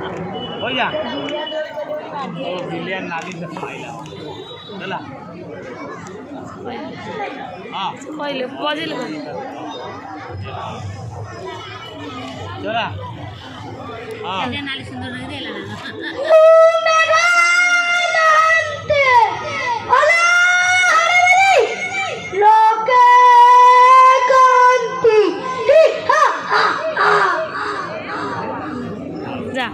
हो जा बिलियन नाली से पाइला चला हाँ पहिले बजेल चला हाँ नाली सुंदर जा